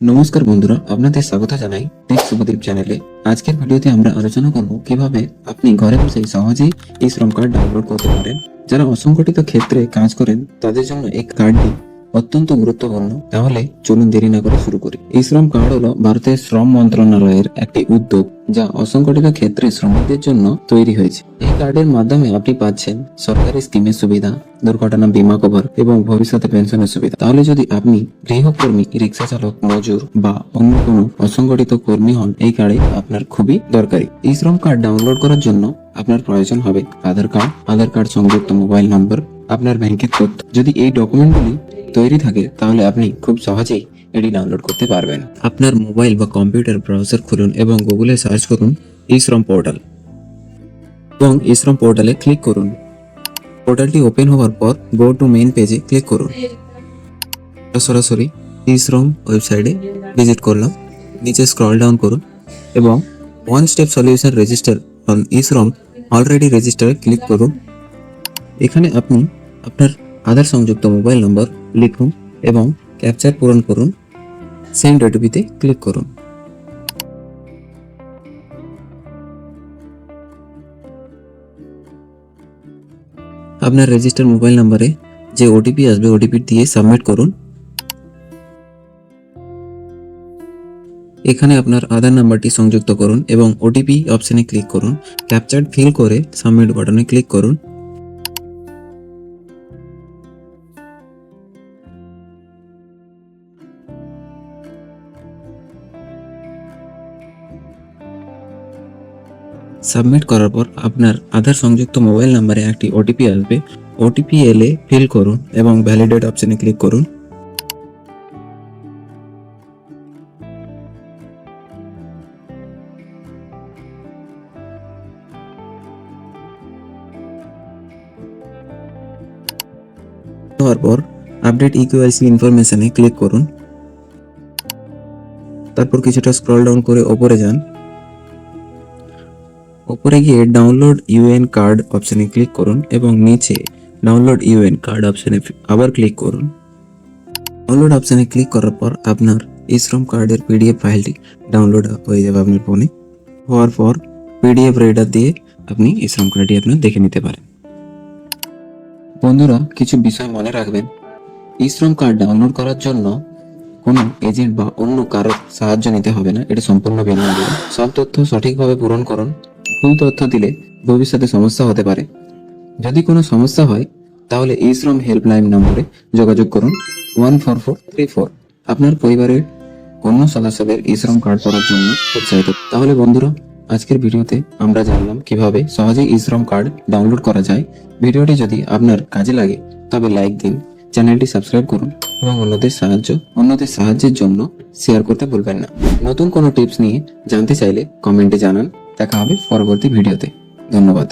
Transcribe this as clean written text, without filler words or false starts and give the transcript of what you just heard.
নমস্কার বন্ধুরা, আপনাদের স্বাগত জানাই টেক শুভদীপ চ্যানেলে। আজকের ভিডিওতে আমরা আলোচনা করব কিভাবে আপনি ঘরে বসে সহজেই এই শ্রম কার্ড ডাউনলোড করতে পারেন। যারা অসংগঠিত ক্ষেত্রে কাজ করেন তাদের জন্য এই কার্ডটি অত্যন্ত গুরুত্বপূর্ণ। তাহলে চলুন দেরি না করে শুরু করি। এই শ্রম কার্ড হলো ভারতের শ্রম মন্ত্রণালয়ের একটি উদ্যোগ যা অসংগঠিত ক্ষেত্রে শ্রমিকদের জন্য তৈরি হয়েছে। এই কার্ডের মাধ্যমে আপনি পাচ্ছেন সরকারি স্কিমের সুবিধা, দুর্ঘটনা বীমা কভার এবং ভবিষ্যতে পেনশনের সুবিধা। তাহলে যদি আপনি গৃহকর্মী, রিক্সা চালক, মজুর বা অন্য কোনো অসংগঠিত কর্মী হন, এই কার্ডে আপনার খুবই দরকারি। এই শ্রম কার্ড ডাউনলোড করার জন্য আপনার প্রয়োজন হবে আধার কার্ড সংযুক্ত মোবাইল নম্বর, আপনার ব্যাংকের তথ্য। যদি এই ডকুমেন্টগুলি তৈরি থাকে তাহলে আপনি খুব সহজেই এটি ডাউনলোড করতে পারবেন। আপনার মোবাইল বা কম্পিউটার ব্রাউজার খুলুন এবং গুগলে সার্চ করুন ই শ্রম পোর্টাল এবং ই শ্রম পোর্টালে ক্লিক করুন। পোর্টালটি ওপেন হওয়ার পর গো টু মেইন পেজে ক্লিক করুন। সরাসরি ই শ্রম ওয়েবসাইটে ভিজিট করলাম। নিচে স্ক্রল ডাউন করুন এবং one step solution register on e Shram already রেজিস্টারে ক্লিক করুন। এখানে আপনি আপনার আধার সংযুক্ত মোবাইল নম্বর লিখুন এবং ক্যাপচার পূরণ করুন। সেন্ড ওটিপিতে ক্লিক করুন। আপনার রেজিস্টার মোবাইল নম্বরে যে ওটিপি আসবে ওটিপি দিয়ে সাবমিট করুন। এখানে আপনার আধার নাম্বারটি সংযুক্ত করুন এবং ওটিপি অপশনে ক্লিক করুন। ক্যাপচার ফিল করে সাবমিট বাটনে ক্লিক করুন। সাবমিট করার পর আপনার আধার সংযুক্ত মোবাইল নম্বরে একটি ওটিপি আসবে। ওটিপি এলে ফিল করুন এবং ভ্যালিডেট অপশনে ক্লিক করুন। হওয়ার পর আপডেট ইকিউআইসি ইনফরমেশনে ক্লিক করুন। তারপর কিছুটা স্ক্রল ডাউন করে ওপরে যান। ওপরে গিয়ে ডাউনলোড ইউএন কার্ড অপশনে ক্লিক করুন এবং নিচে ডাউনলোড ইউএন কার্ড অপশনে আবার ক্লিক করুন। ডাউনলোড অপশনে ক্লিক করার পর আপনার ই শ্রম কার্ডের পিডিএফ ফাইলটি ডাউনলোড হয়ে যাবে আপনার ফোনে। হওয়ার পর পিডিএফ রিডার দিয়ে আপনি ই শ্রম কার্ডটি আপনার দেখে নিতে পারেন। বন্ধুরা, কিছু বিষয় মনে রাখবেন। ই শ্রম কার্ড ডাউনলোড করার জন্য কোনো এজেন্ট বা অন্য কারোর সাহায্য নিতে হবে না। এটা সম্পূর্ণ বিনামূল্যে। সব তথ্য সঠিকভাবে পূরণ করুন। ভুল তথ্য দিলে ভবিষ্যতে সমস্যা হতে পারে। যদি কোনো সমস্যা হয় তাহলে ই শ্রম হেল্পলাইন নম্বরে যোগাযোগ করুন 14434। আপনার পরিবারের অন্য সদস্যদের ই শ্রম কার্ড করার জন্য উৎসাহিত। তাহলে বন্ধুরা, আজকের ভিডিওতে আমরা জানলাম কিভাবে সহজেই ই শ্রম কার্ড ডাউনলোড করা যায়। ভিডিওটি যদি আপনার কাজে লাগে তবে লাইক দিন, চ্যানেলটি সাবস্ক্রাইব করুন এবং অন্যদের সাহায্যের জন্য শেয়ার করতে ভুলবেন না। নতুন কোনো টিপস নিয়ে জানতে চাইলে কমেন্টে জানান। দেখা হবে পরবর্তী ভিডিওতে। ধন্যবাদ।